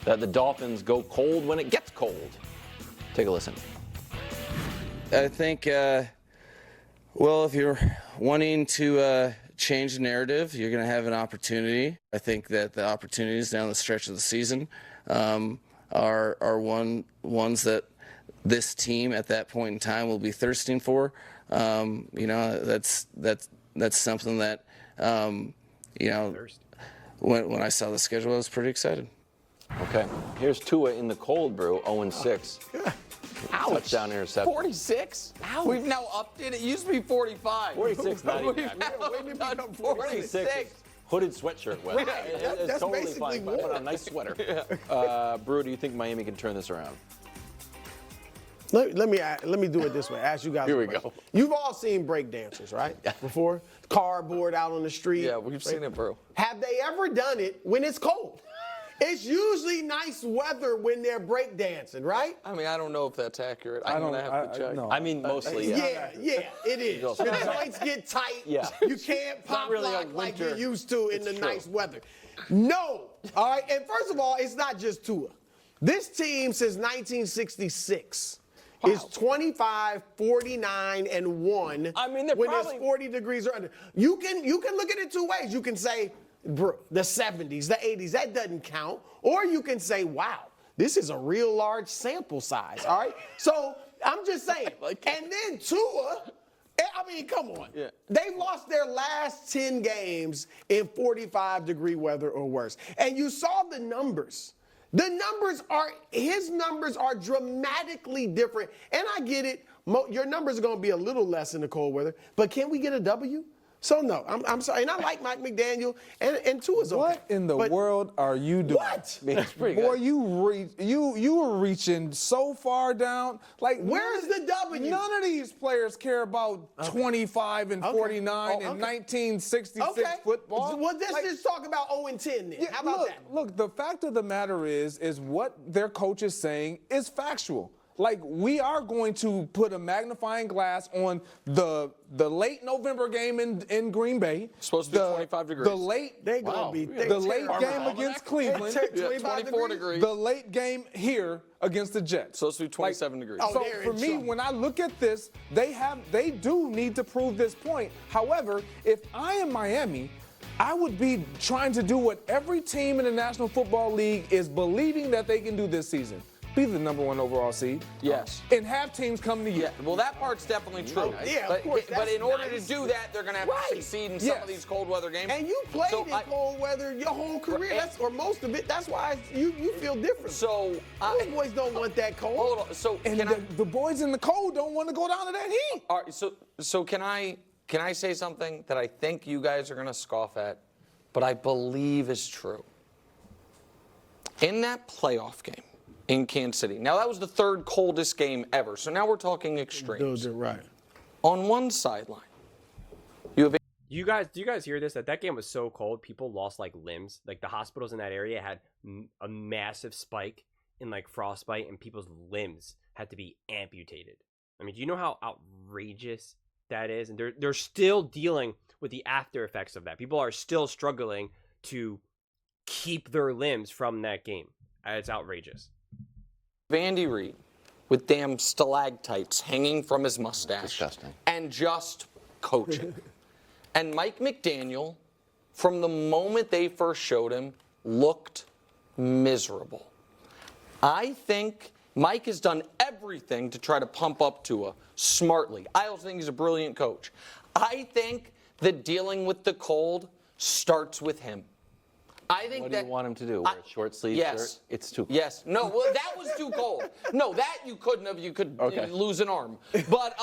that the Dolphins go cold when it gets cold. Take a listen. I think, well, if you're wanting to change the narrative, you're going to have an opportunity. I think that the opportunities down the stretch of the season are ones that this team at that point in time will be thirsting for. That's something that, when I saw the schedule, I was pretty excited. Okay, here's Tua in the cold, brew, 0-6. Ouch. Touchdown interception. 46? Ouch. We've now upped it. It used to be 45. 46, not even. We've now done 46. Hooded sweatshirt weather. It's that's totally basically fine. Put on a nice sweater. Brew, do you think Miami can turn this around? Let me do it this way. Ask you guys. Here we go. You've all seen break dancers, right? Before? Cardboard out on the street. Yeah, we've seen it, bro. Have they ever done it when it's cold? It's usually nice weather when they're break dancing, right? I mean, I don't know if that's accurate. I'm going to have to check. No. I mean, mostly, Yeah, it is. The joints get tight. Yeah. You can't pop really lock a like winter- you used to in the true. nice weather. No. All right. And first of all, it's not just Tua. This team since 1966 is 25, 49, and 1. I mean, they're when probably- it's 40 degrees or under. You can look at it two ways. You can say, bro, the 70s, the 80s, that doesn't count. Or you can say, wow, this is a real large sample size. All right. So I'm just saying. And then Tua. I mean, come on. Yeah. They've lost their last 10 games in 45-degree weather or worse. And you saw the numbers. His numbers are dramatically different. And I get it. Your numbers are going to be a little less in the cold weather. But can we get a W? So, no, I'm sorry. And I like Mike McDaniel, and Tua's okay. What in the world are you doing? What? I mean, it's pretty Boy, good. you were reaching so far down. Like, Where's the W? None of these players care about 25 and 49 and 1966 football. Well, let's just talk about 0 and 10 then. How about that? Look, the fact of the matter is what their coach is saying is factual. Like, we are going to put a magnifying glass on the late November game in Green Bay. Supposed to be 25 degrees. The late They're going to be the late game against Cleveland. 24 degrees. The late game here against the Jets. Supposed to be 27 degrees. Oh, So they're for in me, trouble. when I look at this, they do need to prove this point. However, if I am Miami, I would be trying to do what every team in the National Football League is believing that they can do this season. Be the number 1 overall seed. Yes. And have teams come to you. Yeah, well, that part's definitely true. Yeah, of but, course, but that's in order nice. to do that, they're going to have to succeed in some of these cold weather games. And you played So in I- cold weather your whole career, or most of it. That's why you feel different. So Those boys don't want that cold. hold on. So And the boys in the cold don't want to go down to that heat. all right, so can I say something that I think you guys are going to scoff at, but I believe is true? In that playoff game in Kansas City, now that was the third coldest game ever. So now we're talking extremes. Those are right. On one sideline, you have Do you guys hear this? That game was so cold, people lost like limbs. Like the hospitals in that area had a massive spike in like frostbite, and people's limbs had to be amputated. I mean, do you know how outrageous that is? And they're still dealing with the after effects of that. People are still struggling to keep their limbs from that game. It's outrageous. Andy Reid with damn stalactites hanging from his mustache. Disgusting. And just coaching. And Mike McDaniel, from the moment they first showed him, looked miserable. I think Mike has done everything to try to pump up Tua smartly. I also think he's a brilliant coach. I think that dealing with the cold starts with him. I think What do you want him to do? Wear a short sleeve shirt? It's too cold. Yes. No, well, that was too cold. No, that you couldn't have. You could lose an arm. But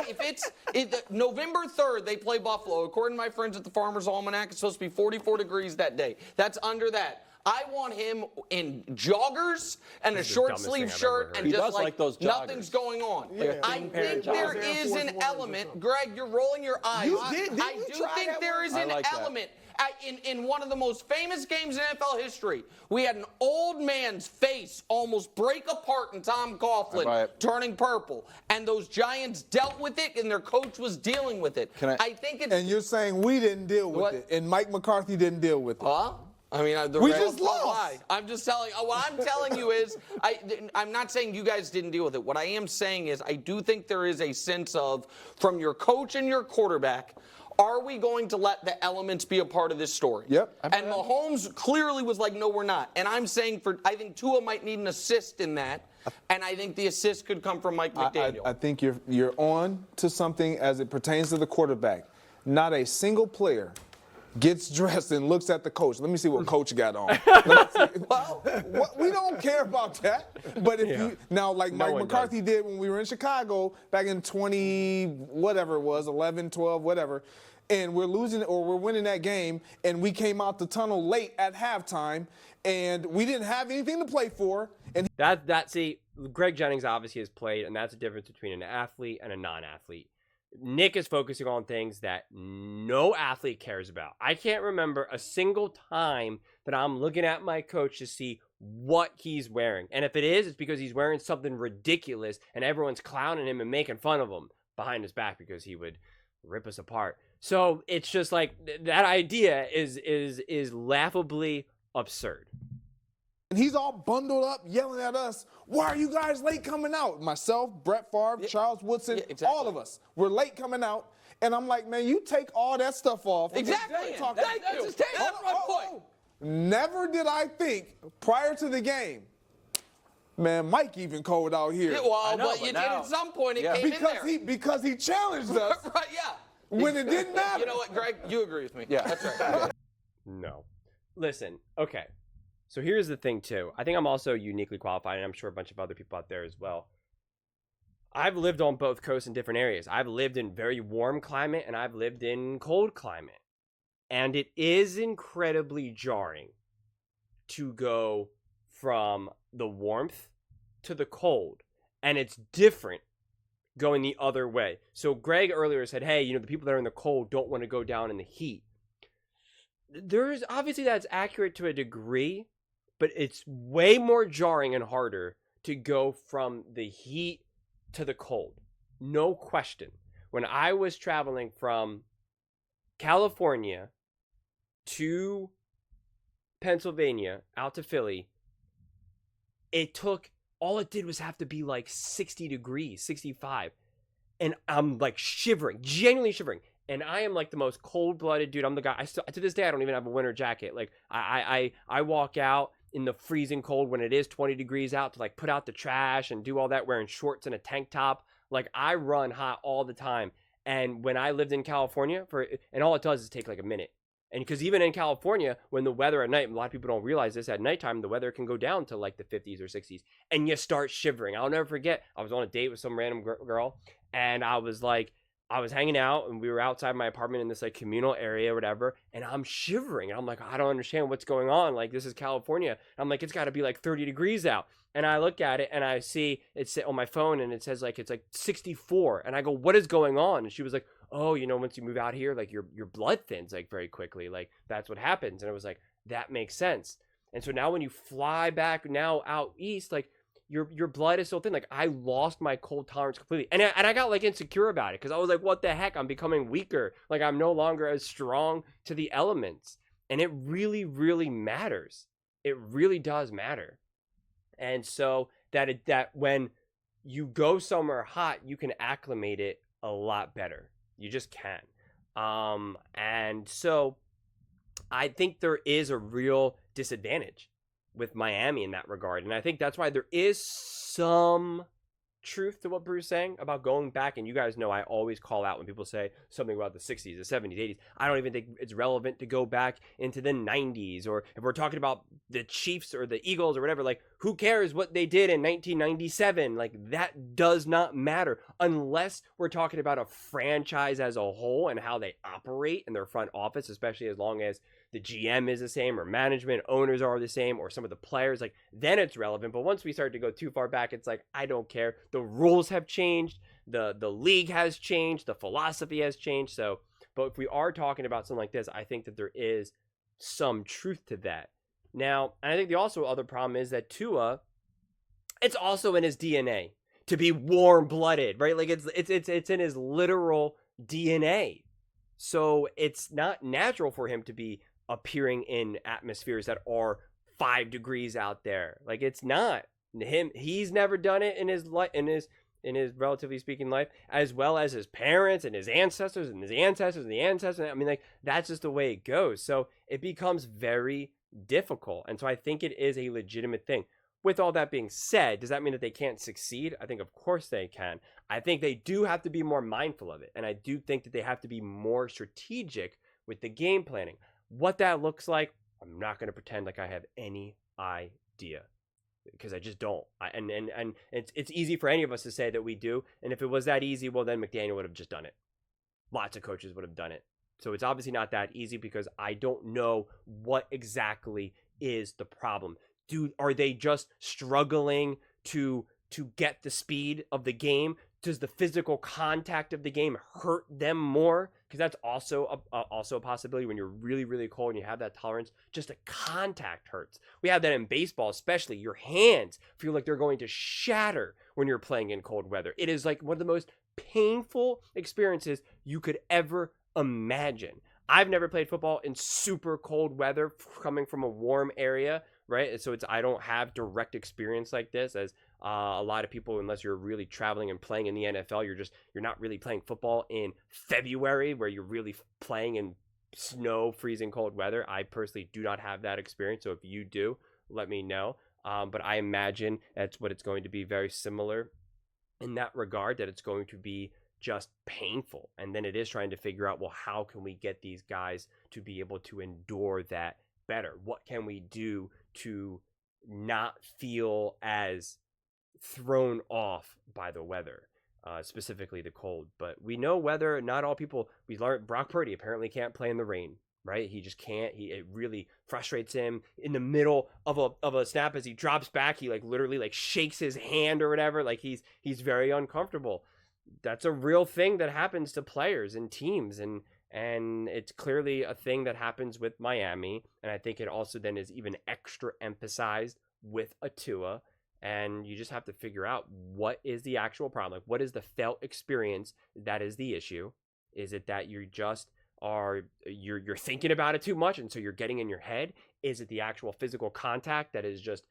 if it's November 3rd, they play Buffalo. According to my friends at the Farmer's Almanac, it's supposed to be 44 degrees that day. That's under that. I want him in joggers and a short sleeve shirt and He just does like those joggers. nothing's going on. Yeah. I think there is an element. Greg, you're rolling your eyes. Didn't I you do try think that there one? is I an like that. element. In one of the most famous games in NFL history, we had an old man's face almost break apart in Tom Coughlin, Right. turning purple. And those Giants dealt with it, and their coach was dealing with it. I think it's... And you're saying we didn't deal with What? it, and Mike McCarthy didn't deal with it. Huh? I mean, the We Reds just don't lost. lie. I'm just telling. What I'm telling you is, I'm not saying you guys didn't deal with it. What I am saying is, I do think there is a sense of, from your coach and your quarterback, are we going to let the elements be a part of this story? Yep. And Mahomes clearly was like, no, we're not. And I'm saying I think Tua might need an assist in that, and I think the assist could come from Mike McDaniel. I think you're on to something as it pertains to the quarterback. Not a single player gets dressed and looks at the coach. Let me see what coach got on. Well, we don't care about that. But if you now, like Mike McCarthy did when we were in Chicago back in 20 whatever it was, 11, 12, whatever, and we're losing or we're winning that game, and we came out the tunnel late at halftime, and we didn't have anything to play for. And See, Greg Jennings obviously has played, and that's the difference between an athlete and a non-athlete. Nick is focusing on things that no athlete cares about. I can't remember a single time that I'm looking at my coach to see what he's wearing. And if it is, it's because he's wearing something ridiculous and everyone's clowning him and making fun of him behind his back because he would rip us apart. So it's just like that idea is laughably absurd. And he's all bundled up, yelling at us, why are you guys late coming out? Myself, Brett Favre, Charles Woodson, all of us. We're late coming out. And I'm like, man, you take all that stuff off. Exactly. That's my point. Never did I think, prior to the game, man, Mike even cold out here. Yeah, well, but you did at some point. It came in there. Because he challenged us. Right, yeah. When it didn't matter. You know what, Greg? You agree with me. Yeah, that's right. No. Listen, okay. So here's the thing, too. I think I'm also uniquely qualified, and I'm sure a bunch of other people out there as well. I've lived on both coasts in different areas. I've lived in very warm climate, and I've lived in cold climate. And it is incredibly jarring to go from the warmth to the cold. And it's different going the other way. So Greg earlier said, hey, the people that are in the cold don't want to go down in the heat. There's obviously that's accurate to a degree, but it's way more jarring and harder to go from the heat to the cold. No question. When I was traveling from California to Pennsylvania, out to Philly, all it did was have to be like 60 degrees, 65. And I'm like shivering, genuinely shivering. And I am like the most cold-blooded dude. I'm the guy, to this day, I don't even have a winter jacket. Like I walk out in the freezing cold when it is 20 degrees out to like put out the trash and do all that wearing shorts and a tank top. Like I run hot all the time. And when I lived in California, and all it does is take like a minute. And because even in California, when the weather at night, a lot of people don't realize this, at nighttime, the weather can go down to like the 50s or 60s. And you start shivering. I'll never forget, I was on a date with some random girl. And I was hanging out, and we were outside my apartment in this like communal area or whatever. And I'm shivering. And I'm like, I don't understand what's going on. Like, this is California. And I'm like, it's got to be like 30 degrees out. And I look at it, and I see it's on my phone, and it says like it's like 64. And I go, what is going on? And she was like, oh, once you move out here, like your blood thins like very quickly. Like that's what happens. And I was like, that makes sense. And so now when you fly back now out east, like your blood is so thin. Like I lost my cold tolerance completely. And I got like insecure about it because I was like, what the heck? I'm becoming weaker. Like I'm no longer as strong to the elements. And it really, really matters. It really does matter. And so that when you go somewhere hot, you can acclimate it a lot better. You just can. And so I think there is a real disadvantage with Miami in that regard. And I think that's why there is some truth to what Bruce's saying about going back. And you guys know I always call out when people say something about the 60s, the 70s, 80s. I don't even think it's relevant to go back into the 90s, or if we're talking about the Chiefs or the Eagles or whatever, like who cares what they did in 1997? Like that does not matter unless we're talking about a franchise as a whole and how they operate in their front office, especially as long as the GM is the same or management owners are the same or some of the players, like then it's relevant. But once we start to go too far back, it's like, I don't care. The rules have changed. The league has changed. The philosophy has changed. So, but if we are talking about something like this, I think that there is some truth to that. Now, and I think the also other problem is that Tua, it's also in his DNA to be warm-blooded, right? Like it's in his literal DNA. So it's not natural for him to be appearing in atmospheres that are 5 degrees out there. Like, it's not him. He's never done it in his life, in his relatively speaking life, as well as his parents and his ancestors and his ancestors and the ancestors. I mean, like, that's just the way it goes. So it becomes very difficult. And so I think it is a legitimate thing. With all that being said, does that mean that they can't succeed? I think, of course, they can. I think they do have to be more mindful of it. And I do think that they have to be more strategic with the game planning. What that looks like, I'm not going to pretend like I have any idea, because I just don't. And it's easy for any of us to say that we do. And if it was that easy, well, then McDaniel would have just done it. Lots of coaches would have done it. So it's obviously not that easy, because I don't know what exactly is the problem. Are they just struggling to get the speed of the game? Does the physical contact of the game hurt them more? Because that's also a possibility. When you're really, really cold and you have that tolerance, just the contact hurts. We have that in baseball, especially. Your hands feel like they're going to shatter when you're playing in cold weather. It is like one of the most painful experiences you could ever imagine. I've never played football in super cold weather, coming from a warm area, right? So I don't have direct experience like this, as a lot of people, unless you're really traveling and playing in the NFL, you're not really playing football in February, where you're really playing in snow, freezing cold weather. I personally do not have that experience. So if you do, let me know. But I imagine that's what it's going to be, very similar in that regard, that it's going to be just painful. And then it is trying to figure out, well, how can we get these guys to be able to endure that better? What can we do to not feel as thrown off by the weather, specifically the cold? But we know weather, not all people, we learned Brock Purdy apparently can't play in the rain, right? He just can't. It really frustrates him. In the middle of a snap, as he drops back, he like literally like shakes his hand or whatever. Like he's very uncomfortable. That's a real thing that happens to players and teams, and it's clearly a thing that happens with Miami. And I think it also then is even extra emphasized with Tua. And you just have to figure out, what is the actual problem? Like, what is the felt experience that is the issue? Is it that you just you're thinking about it too much, and so you're getting in your head? Is it the actual physical contact that is just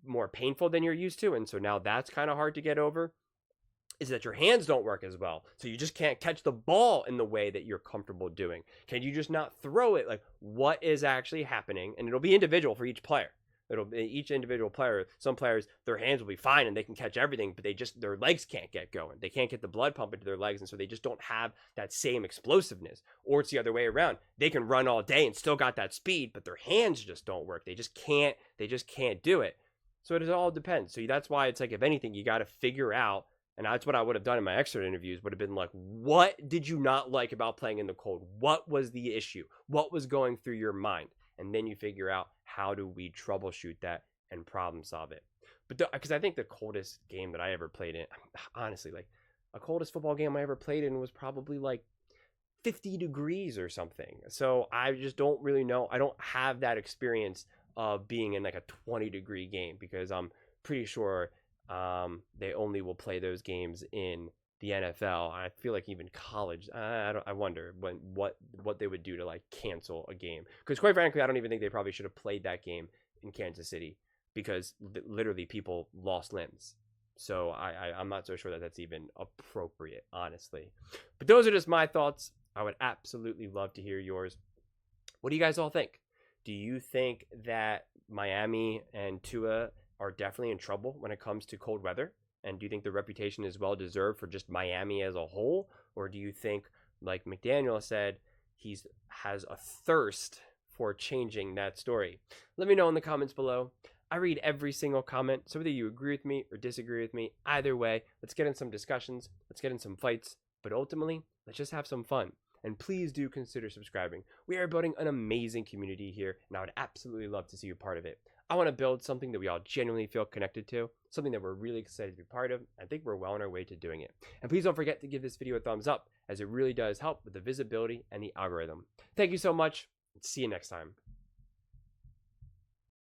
more painful than you're used to, and so now that's kind of hard to get over? Is that your hands don't work as well, so you just can't catch the ball in the way that you're comfortable doing? Can you just not throw it? Like, what is actually happening? And it'll be individual for each player. It'll be each individual player. Some players, their hands will be fine and they can catch everything, but their legs can't get going. They can't get the blood pumping to their legs, and so they just don't have that same explosiveness. Or it's the other way around. They can run all day and still got that speed, but their hands just don't work. They just can't do it. So it all depends. So that's why it's like, if anything, you got to figure out. And that's what I would have done in my extra interviews, would have been like, what did you not like about playing in the cold? What was the issue? What was going through your mind? And then you figure out, how do we troubleshoot that and problem solve it? But because I think the coldest game that I ever played in, honestly, like, a coldest football game I ever played in was probably like 50 degrees or something. So I just don't really know. I don't have that experience of being in like a 20-degree game, because I'm pretty sure they only will play those games in the NFL. I feel like even college, I wonder what they would do to like cancel a game. Because quite frankly, I don't even think they probably should have played that game in Kansas City, because literally people lost limbs. So I'm not so sure that that's even appropriate, honestly. But those are just my thoughts. I would absolutely love to hear yours. What do you guys all think? Do you think that Miami and Tua are definitely in trouble when it comes to cold weather? And do you think the reputation is well deserved for just Miami as a whole? Or do you think, like McDaniel said, he has a thirst for changing that story? Let me know in the comments below. I read every single comment, so whether you agree with me or disagree with me, either way, let's get in some discussions, let's get in some fights, but ultimately, let's just have some fun. And please do consider subscribing. We are building an amazing community here, and I would absolutely love to see you part of it. I want to build something that we all genuinely feel connected to, something that we're really excited to be part of. I think we're well on our way to doing it. And please don't forget to give this video a thumbs up, as it really does help with the visibility and the algorithm. Thank you so much, and see you next time.